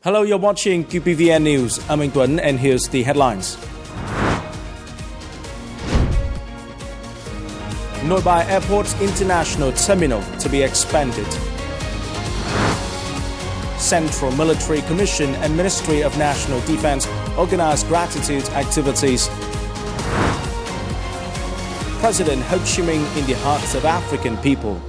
Hello, you're watching QPVN News. I'm Minh Tuấn and here's the headlines. Nội Bài Airport's international terminal to be expanded. Central Military Commission and Ministry of National Defense organize gratitude activities. President Ho Chi Minh in the hearts of African people.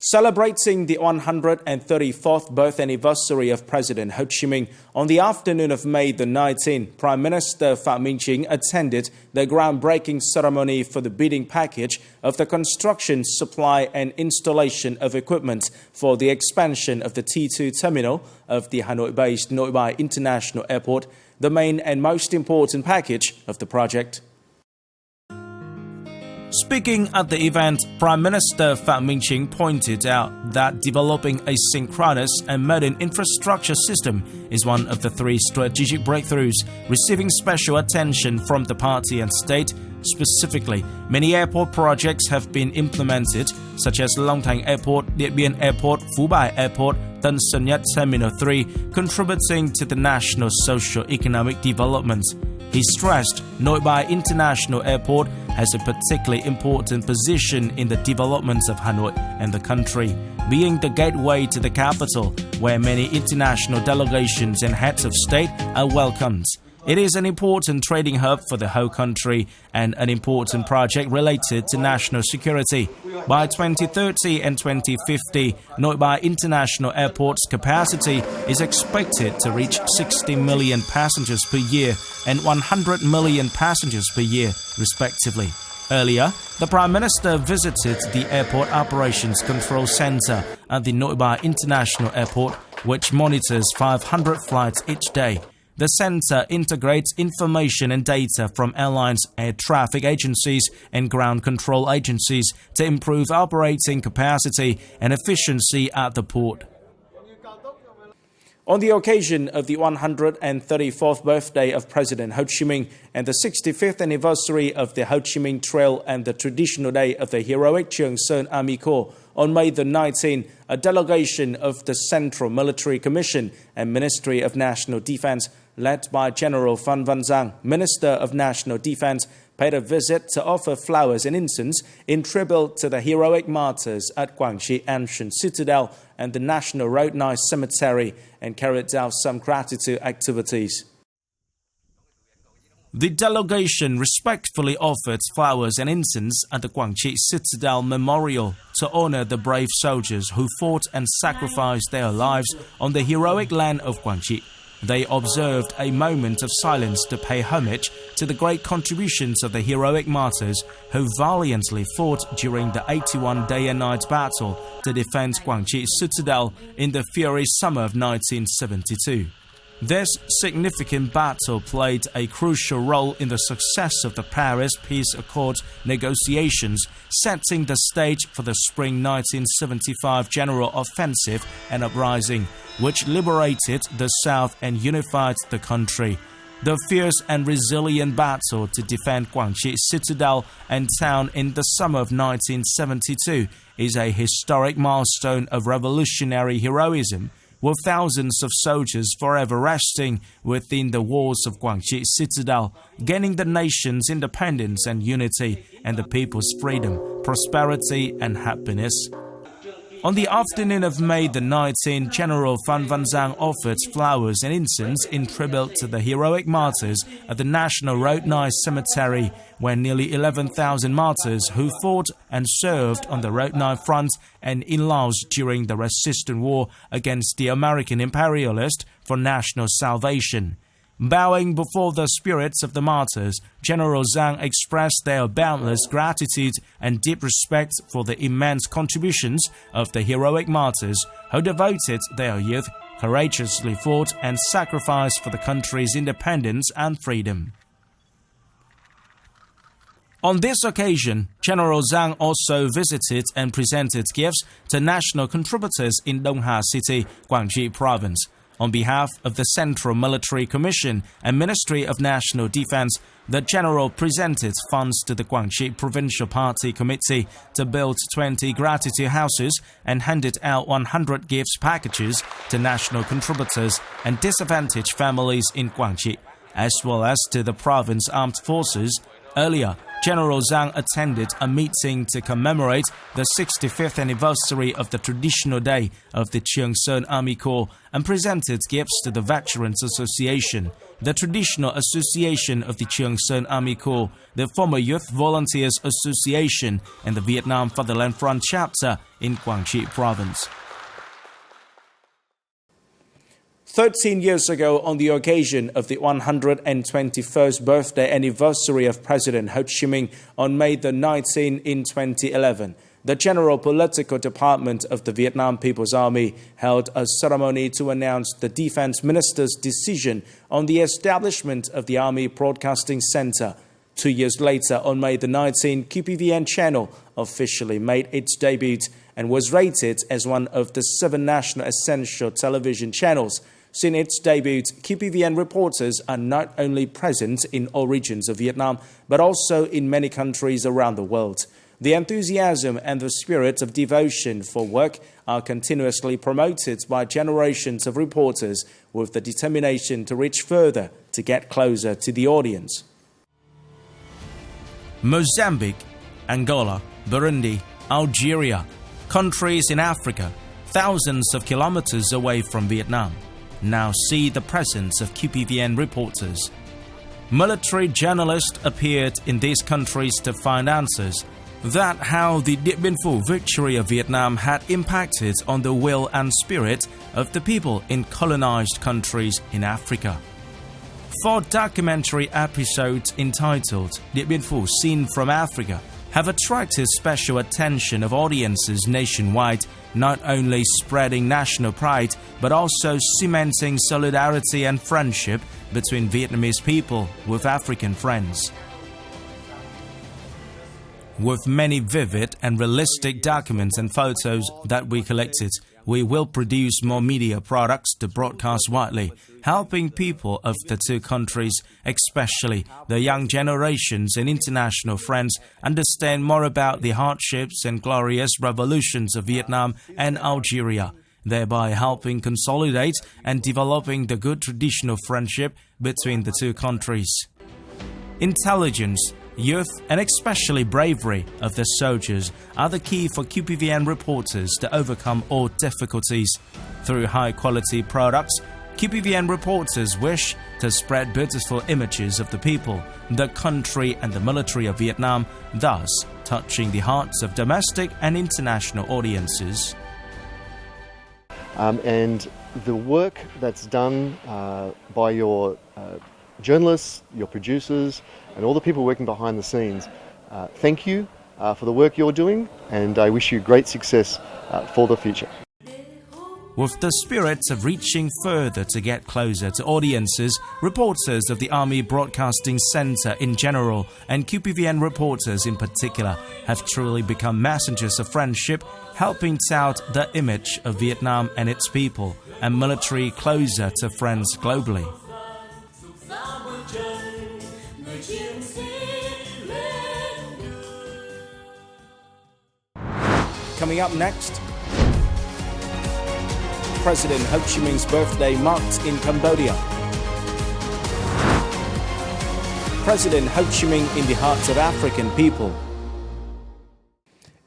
Celebrating the 134th birth anniversary of President Ho Chi Minh, on the afternoon of May the 19th, Prime Minister Phạm Minh Chính attended the groundbreaking ceremony for the bidding package of the construction, supply and installation of equipment for the expansion of the T2 terminal of the Hanoi-based Nội Bài International Airport, the main and most important package of the project. Speaking at the event, Prime Minister Phạm Minh Chính pointed out that developing a synchronous and modern infrastructure system is one of the three strategic breakthroughs receiving special attention from the party and state. Specifically, many airport projects have been implemented, such as Long Thành Airport, Điện Biên Airport, Phú Bài Airport, Tân Sơn Nhất Terminal 3, contributing to the national socio-economic development. He stressed Nội Bài International Airport has a particularly important position in the development of Hanoi and the country, being the gateway to the capital, where many international delegations and heads of state are welcomed. It is an important trading hub for the whole country and an important project related to national security. By 2030 and 2050, Nội Bài International Airport's capacity is expected to reach 60 million passengers per year and 100 million passengers per year, respectively. Earlier, the Prime Minister visited the Airport Operations Control Center at the Nội Bài International Airport, which monitors 500 flights each day. The center integrates information and data from airlines, air traffic agencies, and ground control agencies to improve operating capacity and efficiency at the port. On the occasion of the 134th birthday of President Ho Chi Minh and the 65th anniversary of the Ho Chi Minh Trail and the traditional day of the heroic Trường Sơn Army Corps, on May the 19th, a delegation of the Central Military Commission and Ministry of National Defense, led by General Phan Văn Giang, Minister of National Defense, paid a visit to offer flowers and incense in tribute to the heroic martyrs at Quảng Trị Ancient Citadel and the National Road 9 Cemetery and carried out some gratitude activities. The delegation respectfully offered flowers and incense at the Quảng Trị Citadel Memorial to honor the brave soldiers who fought and sacrificed their lives on the heroic land of Quảng Trị. They observed a moment of silence to pay homage to the great contributions of the heroic martyrs who valiantly fought during the 81 day and night battle to defend Quảng Trị Citadel in the fiery summer of 1972. This significant battle played a crucial role in the success of the Paris Peace Accord negotiations, setting the stage for the spring 1975 general offensive and uprising, which liberated the South and unified the country. The fierce and resilient battle to defend Quảng Trị Citadel and town in the summer of 1972 is a historic milestone of revolutionary heroism, with thousands of soldiers forever resting within the walls of Quảng Trị Citadel, gaining the nation's independence and unity and the people's freedom, prosperity and happiness. On the afternoon of May the 19th, General Phan Văn Giang offered flowers and incense in tribute to the heroic martyrs at the National Road 9 Cemetery, where nearly 11,000 martyrs who fought and served on the Road 9 front and in Laos during the resistance war against the American imperialists for national salvation. Bowing before the spirits of the martyrs, General Giang expressed their boundless gratitude and deep respect for the immense contributions of the heroic martyrs who devoted their youth, courageously fought and sacrificed for the country's independence and freedom. On this occasion, General Giang also visited and presented gifts to national contributors in Đông Hà City, Quảng Trị Province. On behalf of the Central Military Commission and Ministry of National Defense, the General presented funds to the Guangxi Provincial Party Committee to build 20 gratitude houses and handed out 100 gifts packages to national contributors and disadvantaged families in Guangxi, as well as to the province armed forces. Earlier, General Zhang attended a meeting to commemorate the 65th anniversary of the traditional day of the Cheongshan Army Corps and presented gifts to the Veterans Association, the Traditional Association of the Cheongshan Army Corps, the former Youth Volunteers Association, and the Vietnam Fatherland Front chapter in Guangxi Province. 13 years ago, on the occasion of the 121st birthday anniversary of President Ho Chi Minh on May the 19th in 2011, the General Political Department of the Vietnam People's Army held a ceremony to announce the Defense Minister's decision on the establishment of the Army Broadcasting Center. 2 years later, on May the 19th, QPVN channel officially made its debut and was rated as one of the 7 national essential television channels. Since its debut, QPVN reporters are not only present in all regions of Vietnam, but also in many countries around the world. The enthusiasm and the spirit of devotion for work are continuously promoted by generations of reporters with the determination to reach further, to get closer to the audience. Mozambique, Angola, Burundi, Algeria, countries in Africa, thousands of kilometers away from Vietnam, now see the presence of QPVN reporters. Military journalists appeared in these countries to find answers. That how the Điện Biên Phủ victory of Vietnam had impacted on the will and spirit of the people in colonized countries in Africa. 4 documentary episodes entitled Điện Biên Phủ Seen from Africa have attracted special attention of audiences nationwide, not only spreading national pride, but also cementing solidarity and friendship between Vietnamese people with African friends. With many vivid and realistic documents and photos that we collected, we will produce more media products to broadcast widely, helping people of the 2 countries, especially the young generations and international friends, understand more about the hardships and glorious revolutions of Vietnam and Algeria, thereby helping consolidate and developing the good traditional friendship between the 2 countries. Intelligence, youth, and especially bravery of the soldiers are the key for QPVN reporters to overcome all difficulties. Through high-quality products, QPVN reporters wish to spread beautiful images of the people, the country, and the military of Vietnam, thus touching the hearts of domestic and international audiences. And the work that's done by your journalists, your producers, and all the people working behind the scenes, thank you for the work you're doing, and I wish you great success for the future. With the spirit of reaching further to get closer to audiences, reporters of the Army Broadcasting Center in general and QPVN reporters in particular have truly become messengers of friendship, helping tout the image of Vietnam and its people and military closer to friends globally. Coming up next, President Ho Chi Minh's birthday marked in Cambodia. President Ho Chi Minh in the hearts of African people.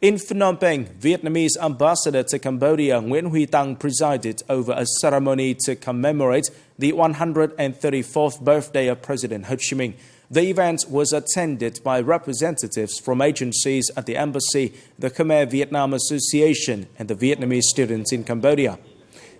In Phnom Penh, Vietnamese ambassador to Cambodia Nguyễn Huy Tăng presided over a ceremony to commemorate the 134th birthday of President Ho Chi Minh. The event was attended by representatives from agencies at the embassy, the Khmer Vietnam Association, and the Vietnamese students in Cambodia.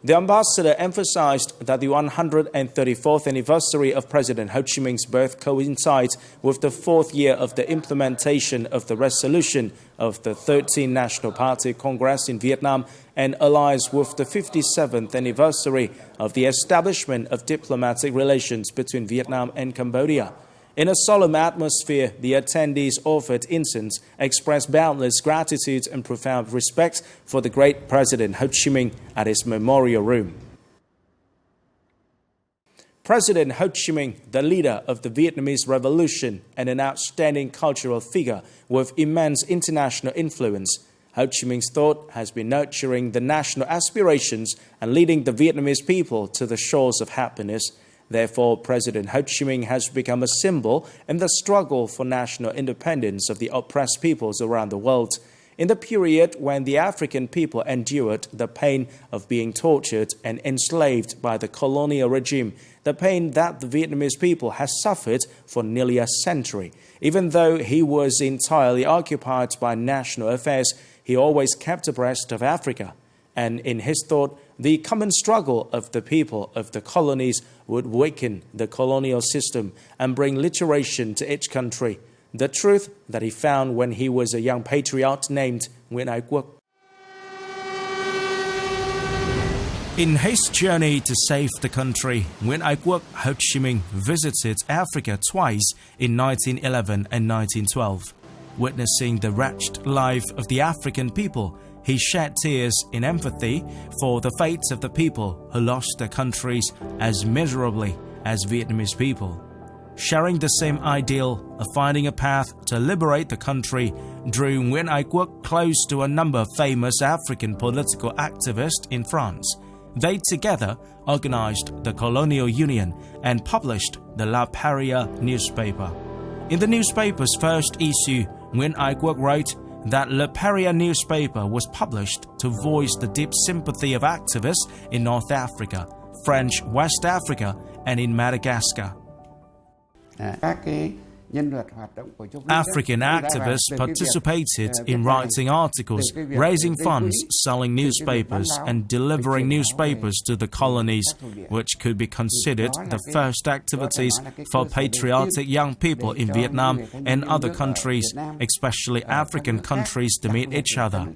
The ambassador emphasized that the 134th anniversary of President Ho Chi Minh's birth coincides with the 4th year of the implementation of the resolution of the 13th National Party Congress in Vietnam and aligns with the 57th anniversary of the establishment of diplomatic relations between Vietnam and Cambodia. In a solemn atmosphere, the attendees offered incense, expressed boundless gratitude and profound respect for the great President Ho Chi Minh at his memorial room. President Ho Chi Minh, the leader of the Vietnamese Revolution and an outstanding cultural figure with immense international influence, Ho Chi Minh's thought has been nurturing the national aspirations and leading the Vietnamese people to the shores of happiness. Therefore, President Ho Chi Minh has become a symbol in the struggle for national independence of the oppressed peoples around the world. In the period when the African people endured the pain of being tortured and enslaved by the colonial regime, the pain that the Vietnamese people has suffered for nearly a century, even though he was entirely occupied by national affairs, he always kept abreast of Africa. And in his thought, the common struggle of the people of the colonies would weaken the colonial system and bring liberation to each country. The truth that he found when he was a young patriot named Nguyễn Ái Quốc. In his journey to save the country, Nguyễn Ái Quốc, Ho Chi Minh visited Africa twice in 1911 and 1912. Witnessing the wretched life of the African people, he shed tears in empathy for the fate of the people who lost their countries as miserably as Vietnamese people. Sharing the same ideal of finding a path to liberate the country drew Nguyễn Ái Quốc close to a number of famous African political activists in France. They together organized the Colonial Union and published the La Paria newspaper. In the newspaper's first issue, Nguyễn Ái Quốc wrote that La Paria newspaper was published to voice the deep sympathy of activists in North Africa, French West Africa, and in Madagascar. African activists participated in writing articles, raising funds, selling newspapers, and delivering newspapers to the colonies, which could be considered the first activities for patriotic young people in Vietnam and other countries, especially African countries, to meet each other.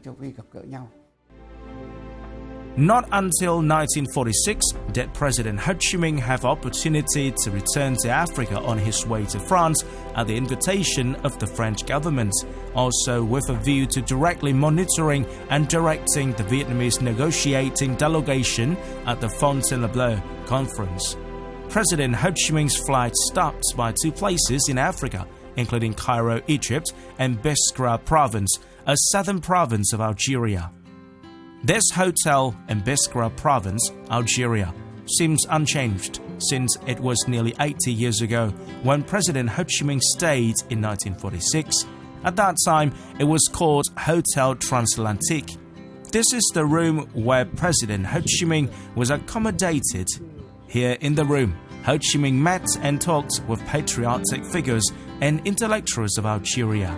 Not until 1946 did President Ho Chi Minh have opportunity to return to Africa on his way to France at the invitation of the French government, also with a view to directly monitoring and directing the Vietnamese negotiating delegation at the Fontainebleau conference. President Ho Chi Minh's flight stopped by two places in Africa, including Cairo, Egypt, and Biskra province, a southern province of Algeria. This hotel in Biskra province, Algeria, seems unchanged since it was nearly 80 years ago when President Ho Chi Minh stayed in 1946. At that time, it was called Hotel Transatlantique. This is the room where President Ho Chi Minh was accommodated. Here in the room, Ho Chi Minh met and talked with patriotic figures and intellectuals of Algeria.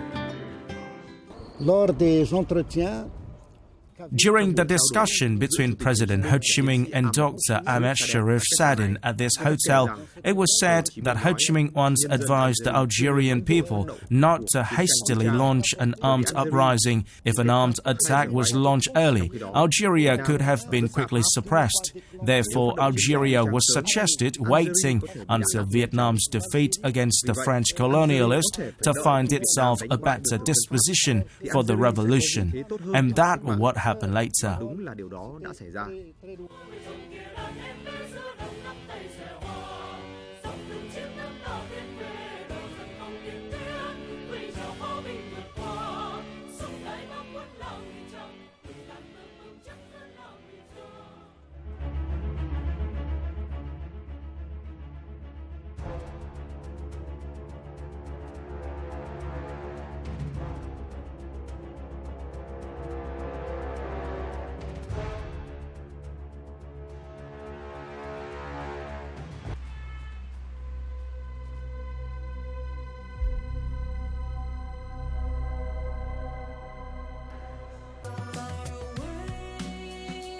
During the discussion between President Ho Chi Minh and Dr. Ahmed Sharif Sadin at this hotel, it was said that Ho Chi Minh once advised the Algerian people not to hastily launch an armed uprising. If an armed attack was launched early, Algeria could have been quickly suppressed. Therefore, Algeria was suggested waiting until Vietnam's defeat against the French colonialists to find itself a better disposition for the revolution. And that was what happened later.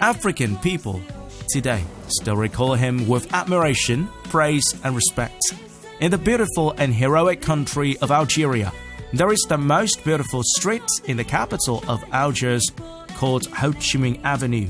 African people today still recall him with admiration, praise, and respect. In the beautiful and heroic country of Algeria, there is the most beautiful street in the capital of Algiers called Ho Chi Minh Avenue.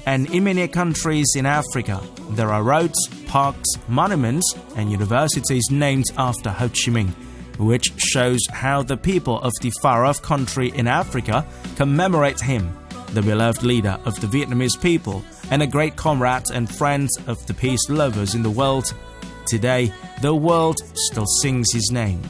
And in many countries in Africa, there are roads, parks, monuments, and universities named after Ho Chi Minh, which shows how the people of the far-off country in Africa commemorate him, the beloved leader of the Vietnamese people, and a great comrade and friend of the peace lovers in the world. Today, the world still sings his name.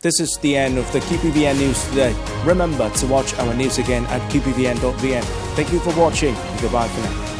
This is the end of the QPVN News today. Remember to watch our news again at qpvn.vn. Thank you for watching and goodbye for now.